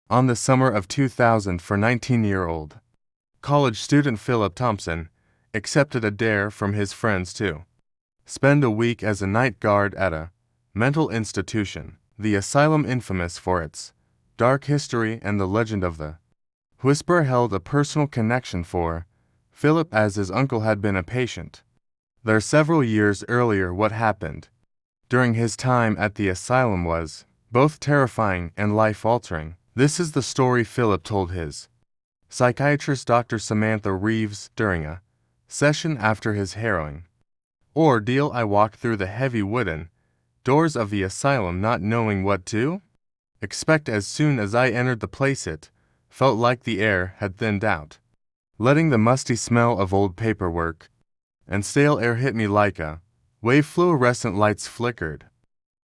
On the summer of 2000 for 19-year-old college student Philip Thompson accepted a dare from his friends to spend a week as a night guard at a mental institution, the Asylum, infamous for its dark history and the legend of the Whisper, held a personal connection for Philip as his uncle had been a patient there several years earlier. What happened during his time at the asylum was both terrifying and life-altering. This is the story Philip told his psychiatrist Dr. Samantha Reeves during a session after his harrowing ordeal. I walked through the heavy wooden doors of the asylum not knowing what to expect. As soon as I entered the place, it felt like the air had thinned out, letting the musty smell of old paperwork and stale air hit me like a wave. Fluorescent lights flickered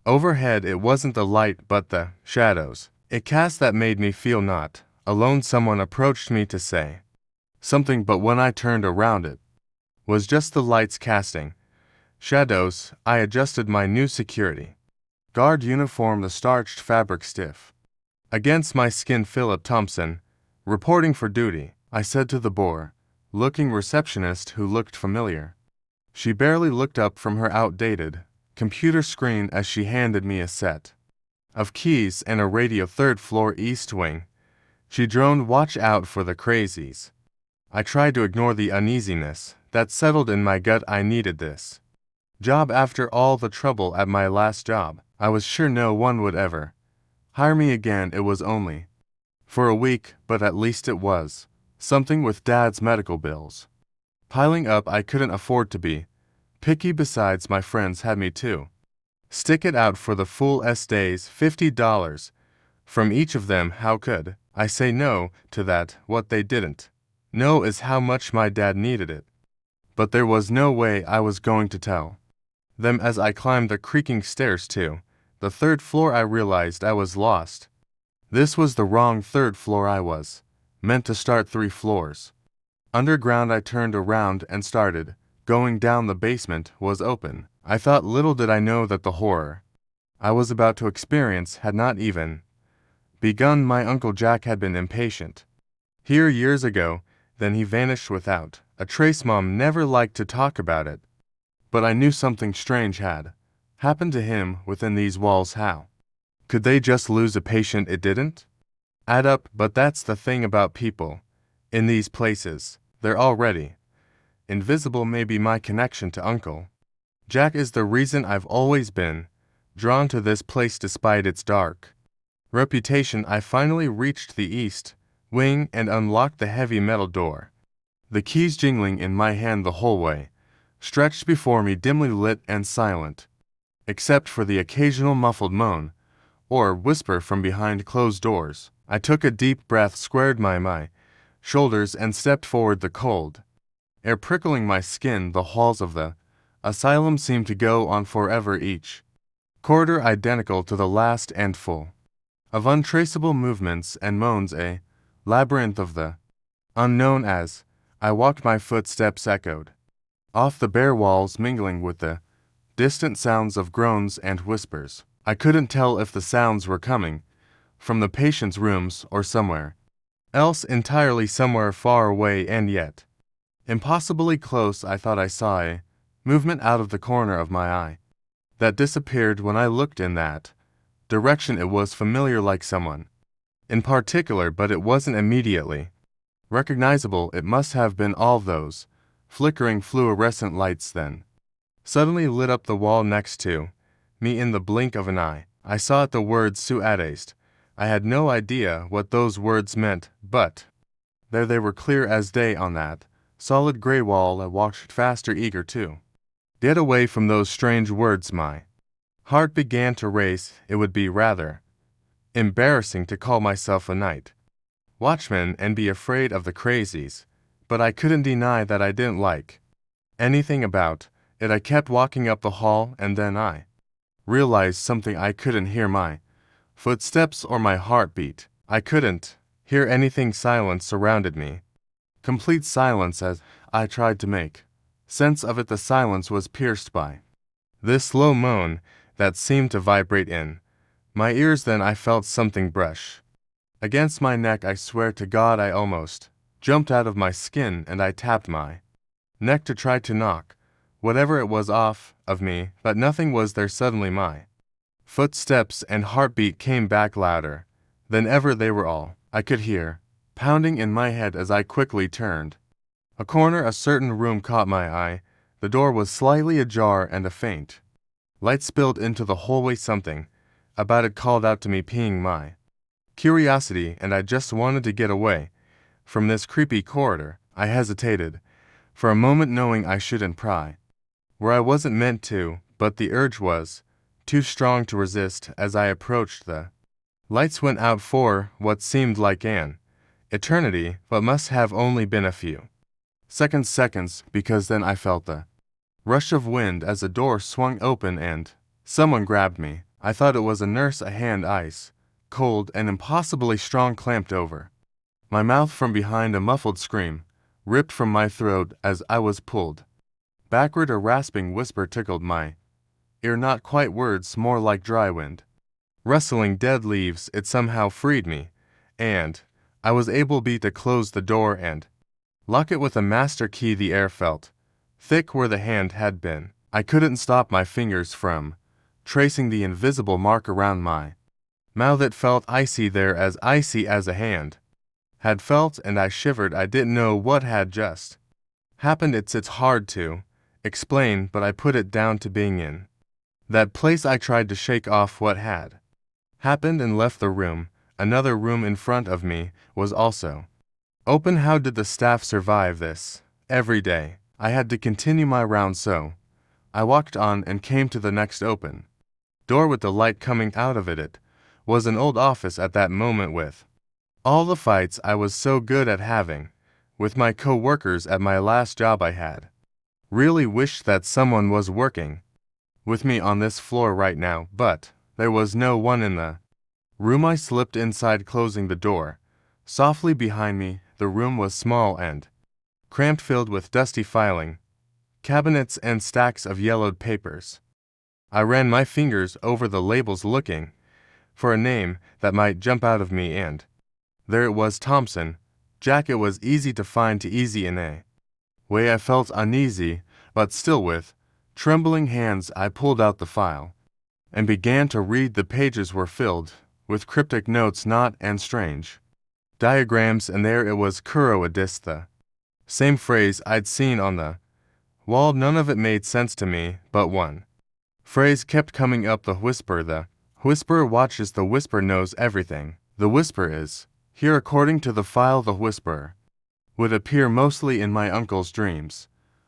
overhead. It wasn't the light but the shadows it cast that made me feel not alone. Someone approached me to say something, but when I turned around, it was just the lights casting shadows. I adjusted my new security guard uniform, the starched fabric stiff against my skin. Philip Thompson, reporting for duty, I said to the bored-looking receptionist who looked familiar. She barely looked up from her outdated computer screen as she handed me a set of keys and a radio. Third floor, East Wing. She droned, "Watch out for the crazies." I tried to ignore the uneasiness that settled in my gut. I needed this job. After all the trouble at my last job, I was sure no one would ever hire me again. It was only for a week, but at least it was something. With Dad's medical bills piling up, I couldn't afford to be picky. Besides, my friends had me to stick it out for the full days, $50 from each of them. How could I say no to that? What they didn't know is how much my dad needed it. But there was no way I was going to tell them. As I climbed the creaking stairs to the third floor, I realized I was lost. This was the wrong third floor. I was meant to start 3 floors underground. I turned around and started going down. The basement was open. I thought, little did I know that the horror I was about to experience had not even begun. My Uncle Jack had been impatient here years ago, then he vanished without a trace. Mom never liked to talk about it, but I knew something strange had happened to him within these walls. How could they just lose a patient? It didn't add up. But that's the thing about people in these places, they're already invisible. Maybe my connection to Uncle Jack is the reason I've always been drawn to this place despite its dark reputation. I finally reached the East Wing and unlocked the heavy metal door, the keys jingling in my hand. The hallway stretched before me, dimly lit and silent, except for the occasional muffled moan or whisper from behind closed doors. I took a deep breath, squared my shoulders, and stepped forward. The cold air prickling my skin. The halls of the asylum seemed to go on forever, each corridor identical to the last and full of untraceable movements and moans, a labyrinth of the unknown. As I walked, my footsteps echoed off the bare walls, mingling with the distant sounds of groans and whispers. I couldn't tell if the sounds were coming from the patient's rooms or somewhere else entirely, somewhere far away and yet impossibly close. I thought I saw a movement out of the corner of my eye that disappeared when I looked in that direction. It was familiar, like someone in particular, but it wasn't immediately recognizable. It must have been all those flickering fluorescent lights then suddenly lit up the wall next to me. In the blink of an eye, I saw it, the words "Su adest." I had no idea what those words meant, but there they were, clear as day on that solid gray wall. I walked faster, eager to get away from those strange words. My heart began to race. It would be rather embarrassing to call myself a night watchman and be afraid of the crazies, but I couldn't deny that I didn't like anything about it. I kept walking up the hall, and then I realized something. I couldn't hear my footsteps or my heartbeat. I couldn't hear anything. Silence surrounded me, complete silence. As I tried to make sense of it, the silence was pierced by this low moan that seemed to vibrate in my ears. Then I felt something brush Against my neck, I swear to God I almost jumped out of my skin, and I tapped my neck to try to knock whatever it was off of me, but nothing was there. Suddenly my footsteps and heartbeat came back louder than ever. They were all I could hear, pounding in my head as I quickly turned a corner. A certain room caught my eye. The door was slightly ajar and a faint light spilled into the hallway. Something about it called out to me, piquing my curiosity, and I just wanted to get away from this creepy corridor. I hesitated for a moment, knowing I shouldn't pry where I wasn't meant to, but the urge was too strong to resist. As I approached, the lights went out for what seemed like an eternity, but must have only been a few seconds, because then I felt the rush of wind as the door swung open and someone grabbed me. I thought it was a nurse, a hand ice cold and impossibly strong clamped over my mouth from behind. A muffled scream ripped from my throat as I was pulled backward. A rasping whisper tickled my ear, not quite words, more like dry wind rustling dead leaves. It somehow freed me, and I was able to close the door and lock it with a master key. The air felt thick where the hand had been. I couldn't stop my fingers from tracing the invisible mark around my mouth. It felt icy there, as icy as a hand had felt, and I shivered. I didn't know what had just happened. It's hard to explain, but I put it down to being in that place. I tried to shake off what had happened and left the room. Another room in front of me was also open. How did the staff survive this? Every day I had to continue my round, so I walked on and came to the next open door with the light coming out of it. It was an old office at that moment. With all the fights I was so good at having with my co-workers at my last job, I had really wished that someone was working with me on this floor right now, but there was no one in the room. I slipped inside, closing the door softly behind me. The room was small and cramped, filled with dusty filing cabinets and stacks of yellowed papers. I ran my fingers over the labels, looking for a name that might jump out of me, and there it was, Thompson. Jack. It was easy to find, easy in a way. I felt uneasy, but still with trembling hands I pulled out the file and began to read. The pages were filled with cryptic notes, not and strange diagrams, and there it was, Kuro Adis, the same phrase I'd seen on the wall. None of it made sense to me, but one phrase kept coming up: the whisper. The whisperer watches, the whisper knows everything. The whisper is here. According to the file, the whisperer would appear mostly in my uncle's dreams.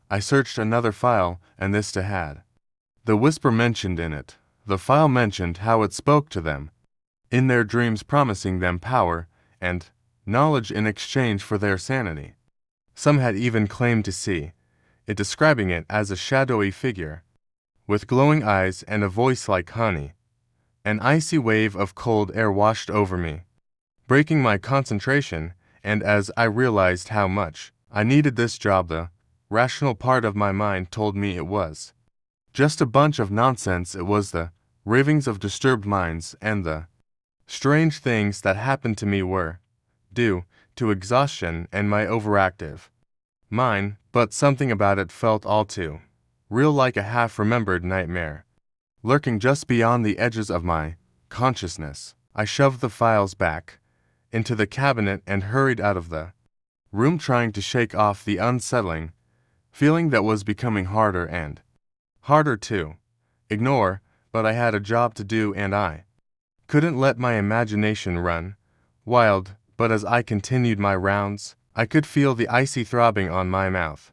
I searched another file, and this too had the whisper mentioned in it. The file mentioned how it spoke to them in their dreams, promising them power and knowledge in exchange for their sanity. Some had even claimed to see it, describing it as a shadowy figure with glowing eyes and a voice like honey. An icy wave of cold air washed over me, breaking my concentration, and as I realized how much I needed this job, the rational part of my mind told me it was just a bunch of nonsense. It was the ravings of disturbed minds, and the strange things that happened to me were due to exhaustion and my overactive mind, but something about it felt all too real, like a half-remembered nightmare lurking just beyond the edges of my consciousness. I shoved the files back into the cabinet and hurried out of the room, trying to shake off the unsettling feeling that was becoming harder and harder to ignore. But I had a job to do, and I couldn't let my imagination run wild. But as I continued my rounds, I could feel the icy throbbing on my mouth.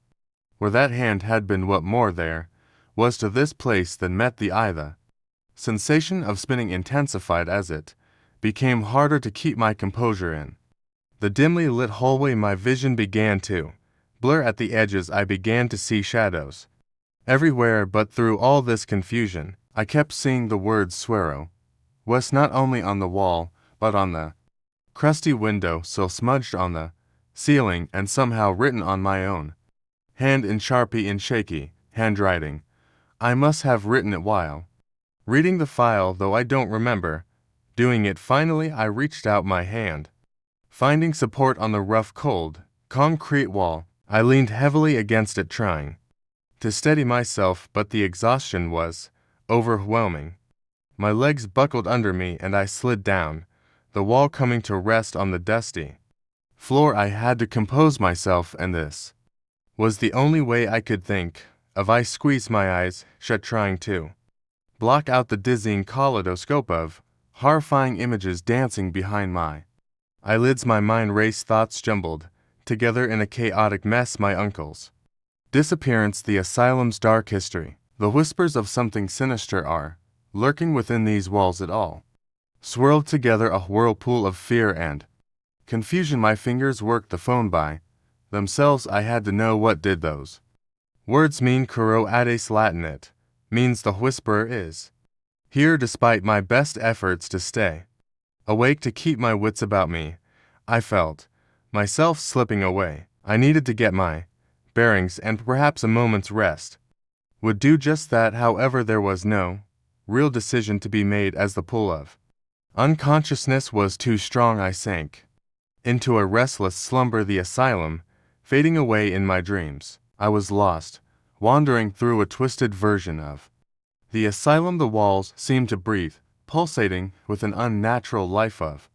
Where that hand had been, what more there was to this place than met the eye. The sensation of spinning intensified as it became harder to keep my composure in the dimly lit hallway. My vision began to blur at the edges. I began to see shadows everywhere, but through all this confusion, I kept seeing the words Swearo West, not only on the wall, but on the crusty window sill, smudged on the ceiling, and somehow written on my own hand in Sharpie, in shaky handwriting. I must have written it while reading the file, though I don't remember doing it. Finally, I reached out my hand Finding support on the rough, cold, concrete wall, I leaned heavily against it, trying to steady myself, but the exhaustion was overwhelming. My legs buckled under me and I slid down, the wall coming to rest on the dusty floor. I had to compose myself, and this was the only way I could think of. I squeezed my eyes shut, trying to block out the dizzying kaleidoscope of horrifying images dancing behind my eyelids. My mind raced, thoughts jumbled together in a chaotic mess. My uncle's disappearance, the asylum's dark history, the whispers of something sinister are lurking within these walls. It all swirled together, a whirlpool of fear and confusion. My fingers worked the phone by themselves. I had to know, what did those words mean? Curo ades Latin. It means the whisperer is here. Despite my best efforts to stay awake, to keep my wits about me, I felt myself slipping away. I needed to get my bearings, and perhaps a moment's rest would do just that. However, there was no real decision to be made, as the pull of unconsciousness was too strong. I sank into a restless slumber, the asylum fading away in my dreams. I was lost, wandering through a twisted version of the asylum. The walls seemed to breathe, pulsating with an unnatural life of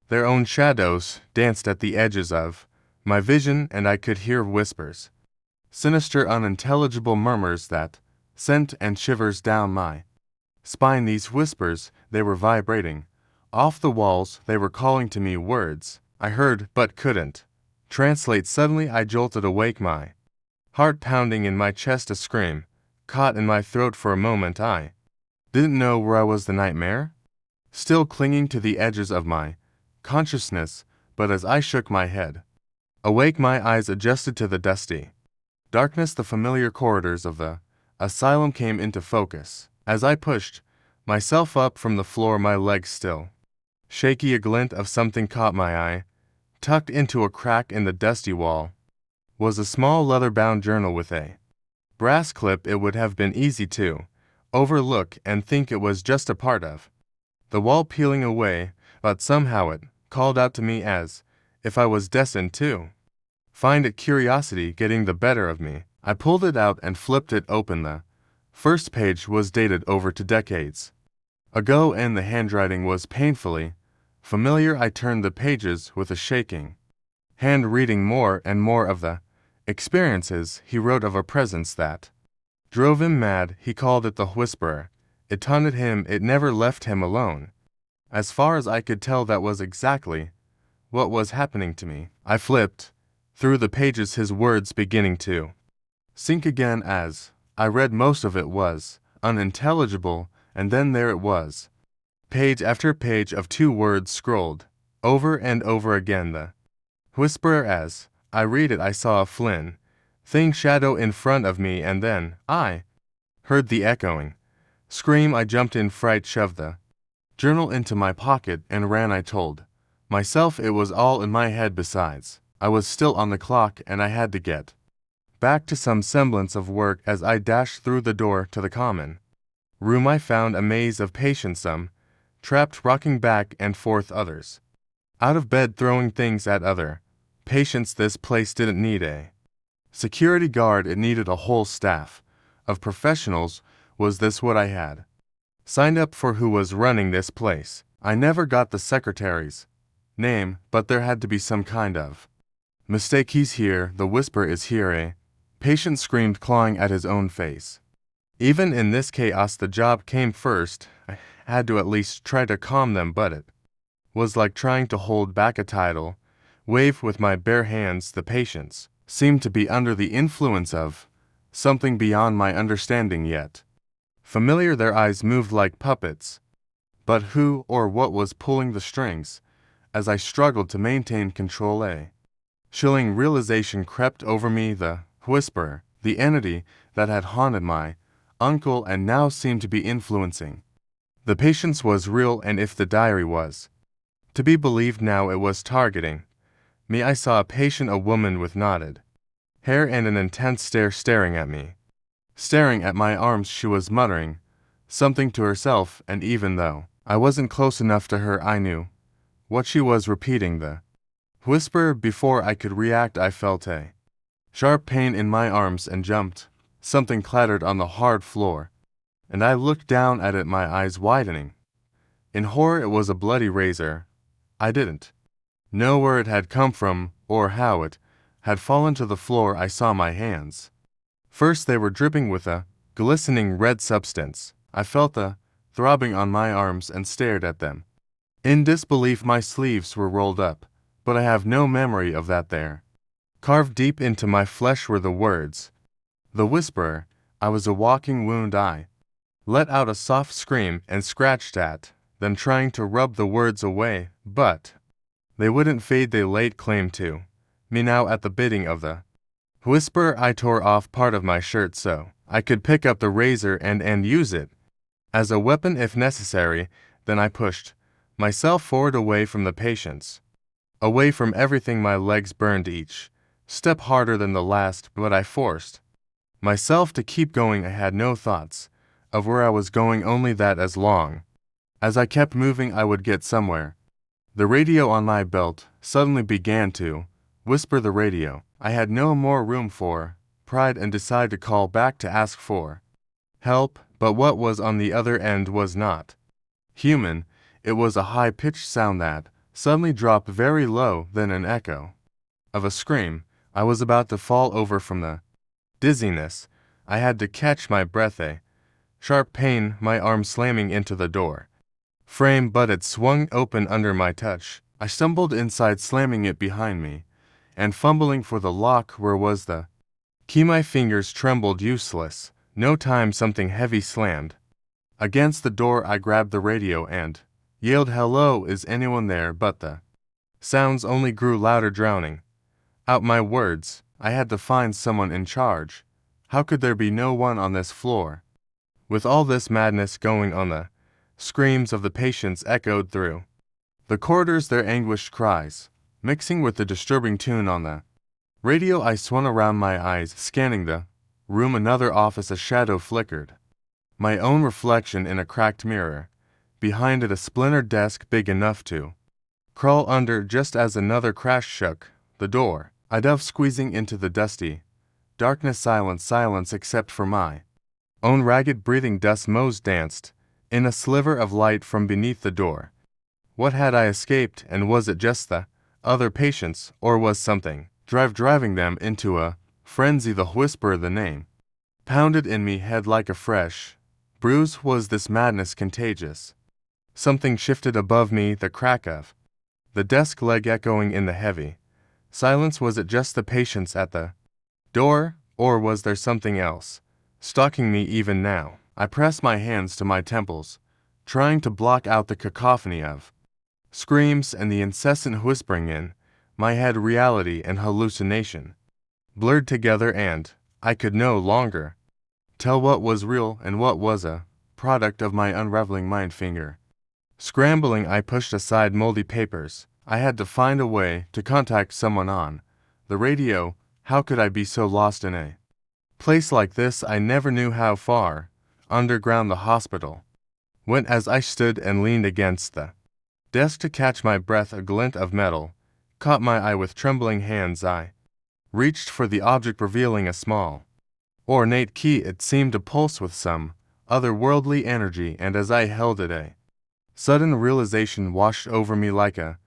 their own. Shadows danced at the edges of my vision, and I could hear whispers, sinister, unintelligible murmurs that sent and shivers down my spine. These whispers, they were vibrating off the walls. They were calling to me, words I heard but couldn't translate. Suddenly I jolted awake, my heart pounding in my chest, a scream caught in my throat. For a moment I didn't know where I was, the nightmare still clinging to the edges of my consciousness. But as I shook my head awake, my eyes adjusted to the dusty darkness. The familiar corridors of the asylum came into focus. As I pushed myself up from the floor, my legs still shaky, a glint of something caught my eye. Tucked into a crack in the dusty wall was a small leather-bound journal with a brass clip. It would have been easy to overlook and think it was just a part of the wall peeling away, but somehow it called out to me, as if I was destined to find it. Curiosity getting the better of me, I pulled it out and flipped it open. The first page was dated over 2 decades ago, and the handwriting was painfully familiar. I turned the pages with a shaking hand, reading more and more of the experiences he wrote of a presence that drove him mad. He called it the whisperer. It taunted him. It never left him alone. As far as I could tell, that was exactly what was happening to me. I flipped through the pages, his words beginning to sink again. As I read, most of it was unintelligible, and then there it was, page after page of 2 words scrolled over and over again, the whisperer. As I read it, I saw a thing shadow in front of me, and then I heard the echoing scream. I jumped in fright, shoved the journal into my pocket, and ran. I told myself it was all in my head. Besides, I was still on the clock, and I had to get back to some semblance of work. As I dashed through the door to the common room, I found a maze of patients, some trapped, rocking back and forth, others out of bed, throwing things at other patients. This place didn't need a security guard, it needed a whole staff of professionals. Was this what I had signed up for? Who was running this place? I never got the secretary's name, but there had to be some kind of mistake. He's here, the whisper is here, a patient screamed, clawing at his own face. Even in this chaos, the job came first. I had to at least try to calm them, but it was like trying to hold back a tidal wave with my bare hands. The patients seemed to be under the influence of something beyond my understanding, yet familiar. Their eyes moved like puppets. But who or what was pulling the strings? As I struggled to maintain control, a chilling realization crept over me. The whisperer, the entity that had haunted my uncle and now seemed to be influencing the patients, was real, and if the diary was to be believed, now it was targeting me. I saw a patient, a woman with knotted hair and an intense stare, staring at me, staring at my arms. She was muttering something to herself, and even though I wasn't close enough to her, I knew what she was repeating. The Whisper. Before I could react, I felt a sharp pain in my arms and jumped. Something clattered on the hard floor, and I looked down at it, my eyes widening. In horror, it was a bloody razor. I didn't know where it had come from or how it had fallen to the floor. I saw my hands. First, they were dripping with a glistening red substance. I felt the throbbing on my arms and stared at them. In disbelief, my sleeves were rolled up, but I have no memory of that there. Carved deep into my flesh were the words, "The Whisperer." I was a walking wound. I let out a soft scream and scratched at them, trying to rub the words away, but they wouldn't fade. They laid claim to me now at the bidding of the Whisperer. I tore off part of my shirt so I could pick up the razor and use it as a weapon if necessary. Then I pushed myself forward, away from the patients, away from everything. My legs burned each step harder than the last, but I forced myself to keep going. I had no thoughts of where I was going, only that as long as I kept moving, I would get somewhere. The radio on my belt suddenly began to whisper. The radio. I had no more room for pride and decided to call back to ask for help, but what was on the other end was not human. It was a high-pitched sound that suddenly dropped very low, then an echo of a scream. I was about to fall over from the dizziness. I had to catch my breath. A sharp pain, my arm slamming into the door frame, but it swung open under my touch. I stumbled inside, slamming it behind me and fumbling for the lock. Where was the key? My fingers trembled, useless. No time, something heavy slammed against the door. I grabbed the radio and yelled, "Hello, is anyone there?" But the sounds only grew louder, drowning out my words. I had to find someone in charge. How could there be no one on this floor? With all this madness going on, the screams of the patients echoed through the corridors, their anguished cries mixing with the disturbing tune on the radio. I swung around, my eyes scanning the room. Another office. A shadow flickered, my own reflection in a cracked mirror. Behind it, a splintered desk big enough to crawl under. Just as another crash shook the door, I dove squeezing into the dusty darkness. Silence except for my own ragged breathing. Dust motes danced in a sliver of light from beneath the door. What had I escaped, and was it just the other patients, or was something driving them into a frenzy? The Whisperer, the name pounded in me head like a fresh bruise. Was this madness contagious? Something shifted above me, the crack of the desk leg echoing in the heavy silence. Was it just the patients at the door, or was there something else stalking me even now? I pressed my hands to my temples, trying to block out the cacophony of screams and the incessant whispering in my head. Reality and hallucination blurred together, and I could no longer tell what was real and what was a product of my unraveling mind. Finger scrambling, I pushed aside moldy papers. I had to find a way to contact someone on the radio. How could I be so lost in a place like this? I never knew how far underground the hospital went. As I stood and leaned against the desk to catch my breath, a glint of metal caught my eye. With trembling hands, I reached for the object, revealing a small, ornate key. It seemed to pulse with some otherworldly energy, and as I held it, a sudden realization washed over me like a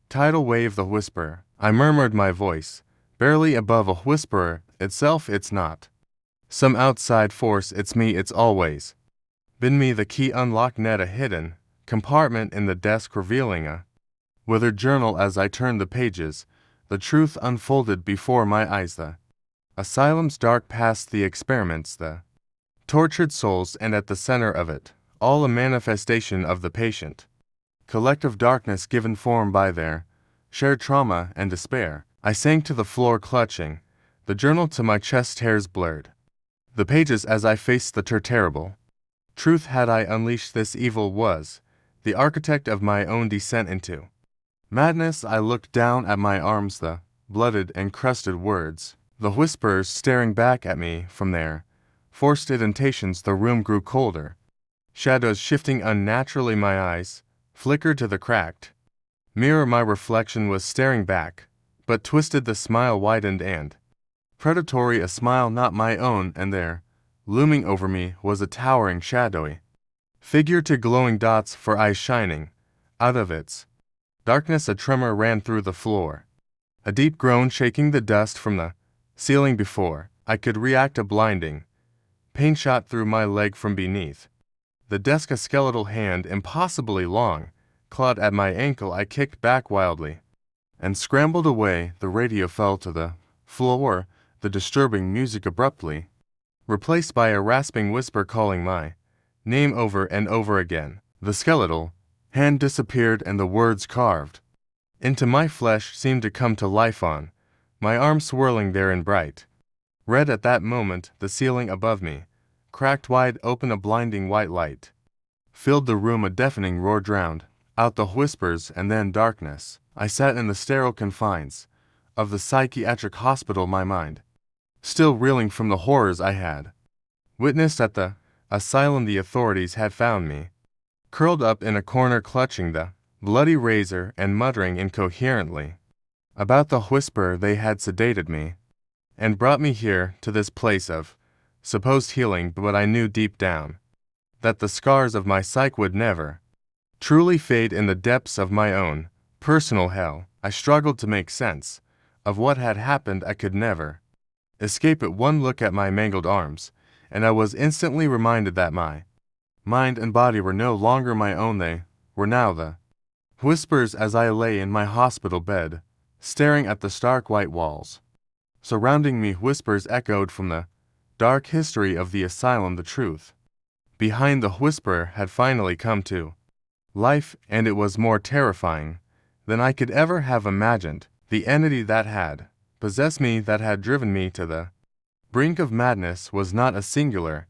tidal wave. The Whisperer, I murmured, my voice barely above a whisperer itself. It's not some outside force, it's me. It's always been me. The key unlocked net a hidden compartment in the desk, revealing a withered journal. As I turned the pages, the truth unfolded before my eyes. The asylum's dark past, the experiments, the tortured souls, and at the center of it all, a manifestation of the patient collective darkness given form by their shared trauma and despair. I sank to the floor, clutching the journal to my chest, hairs blurred the pages as I faced the terrible truth. Had I unleashed this evil? Was the architect of my own descent into madness? I looked down at my arms, the blooded and crusted words, the Whisperers staring back at me from their forced indentations. The room grew colder, shadows shifting unnaturally. My eyes flickered to the cracked mirror. My reflection was staring back, but twisted the smile widened and predatory, a smile not my own, and there, looming over me, was a towering, shadowy figure to glowing dots for eyes shining. Out of its darkness a tremor ran through the floor, a deep groan shaking the dust from the ceiling before I could react. A blinding pain shot through my leg from beneath the desk. A skeletal hand, impossibly long, clawed at my ankle. I kicked back wildly and scrambled away. The radio fell to the floor, the disturbing music abruptly replaced by a rasping whisper calling my name over and over again. The skeletal hand disappeared, and the words carved into my flesh seemed to come to life on my arm, swirling there in bright red. At that moment, the ceiling above me cracked wide open. A blinding white light filled the room. A deafening roar drowned out the whispers, and then darkness. I sat in the sterile confines of the psychiatric hospital, my mind still reeling from the horrors I had witnessed at the asylum. The authorities had found me curled up in a corner, clutching the bloody razor and muttering incoherently about the whisper. They had sedated me and brought me here to this place of supposed healing, but I knew deep down that the scars of my psyche would never truly fade. In the depths of my own personal hell, I struggled to make sense of what had happened. I could never escape it. One look at my mangled arms, and I was instantly reminded that my mind and body were no longer my own. They were now the whispers. As I lay in my hospital bed, staring at the stark white walls surrounding me, whispers echoed from the dark history of the asylum. The truth behind the whisper had finally come to life, and it was more terrifying than I could ever have imagined. The entity that had possessed me, that had driven me to the brink of madness, was not a singular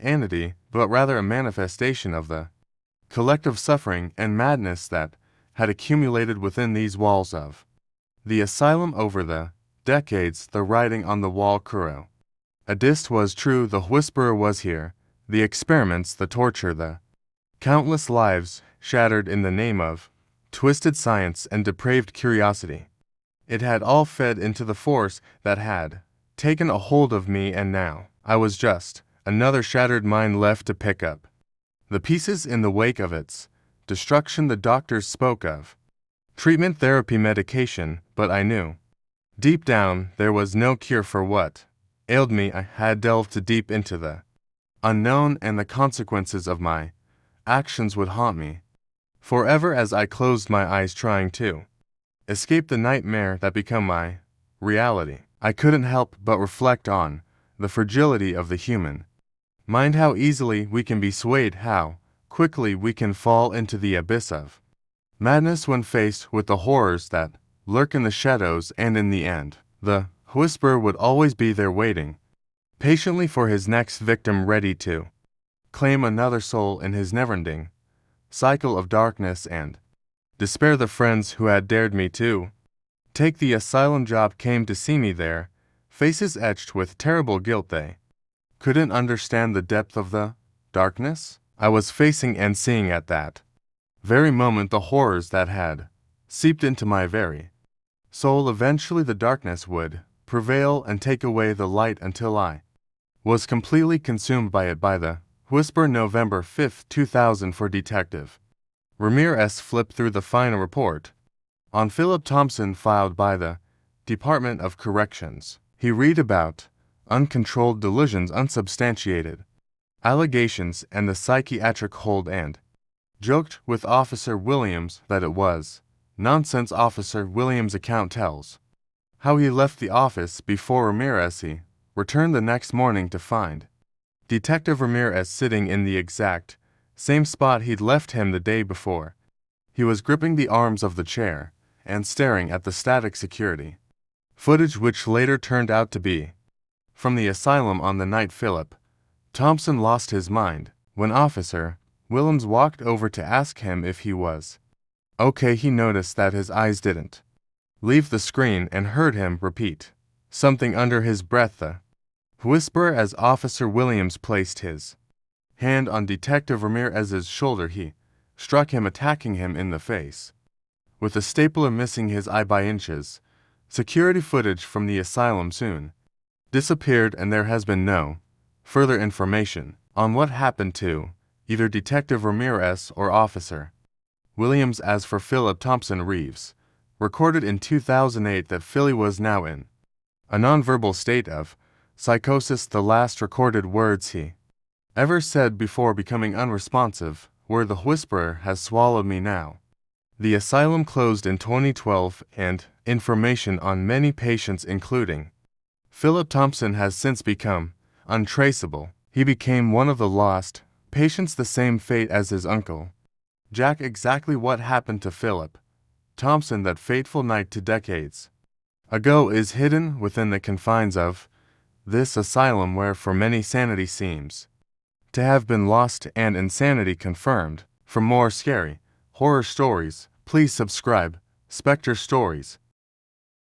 entity, but rather a manifestation of the collective suffering and madness that had accumulated within these walls of the asylum over the decades. The writing on the wall grew. Adist was true, the whisperer was here. The experiments, the torture, the countless lives shattered in the name of twisted science and depraved curiosity. It had all fed into the force that had taken a hold of me, and now I was just another shattered mind left to pick up the pieces in the wake of its destruction. The doctors spoke of treatment, therapy, medication, but I knew deep down there was no cure for what ailed me. I had delved too deep into the unknown, and the consequences of my actions would haunt me forever. As I closed my eyes, trying to escape the nightmare that became my reality, I couldn't help but reflect on the fragility of the human mind, how easily we can be swayed, how quickly we can fall into the abyss of madness when faced with the horrors that lurk in the shadows. And in the end, the whisperer would always be there, waiting patiently for his next victim, ready to claim another soul in his never-ending cycle of darkness and despair. The friends who had dared me to take the asylum job came to see me there, faces etched with terrible guilt. They couldn't understand the depth of the darkness I was facing and seeing. At that very moment, the horrors that had seeped into my very soul. Eventually the darkness would prevail and take away the light until I was completely consumed by it. By the whisper. November 5, 2000. For Detective Ramirez flipped through the final report on Philip Thompson filed by the Department of Corrections. He read about uncontrolled delusions, unsubstantiated allegations, and the psychiatric hold, and joked with Officer Williams that it was nonsense. Officer Williams' account tells how he left the office before Ramirez. He returned the next morning to find Detective Ramirez sitting in the exact same spot he'd left him the day before. He was gripping the arms of the chair and staring at the static security footage, which later turned out to be from the asylum on the night Philip Thompson lost his mind. When Officer Williams walked over to ask him if he was okay, he noticed that his eyes didn't leave the screen and heard him repeat something under his breath. The whisper. As Officer Williams placed his hand on Detective Ramirez's shoulder, he struck him, attacking him in the face with a stapler, missing his eye by inches. Security footage from the asylum soon disappeared, and there has been no further information on what happened to either Detective Ramirez or Officer Williams. As for Philip Thompson Reeves, recorded in 2008 that Philly was now in a nonverbal state of psychosis. The last recorded words he ever said before becoming unresponsive were, "The whisperer has swallowed me now." The asylum closed in 2012, and information on many patients, including Philip Thompson, has since become untraceable. He became one of the lost patients, the same fate as his uncle Jack. Exactly what happened to Philip Thompson that fateful night 2 decades ago is hidden within the confines of this asylum, where for many sanity seems to have been lost and insanity confirmed. For more scary horror stories, please subscribe Specter Stories.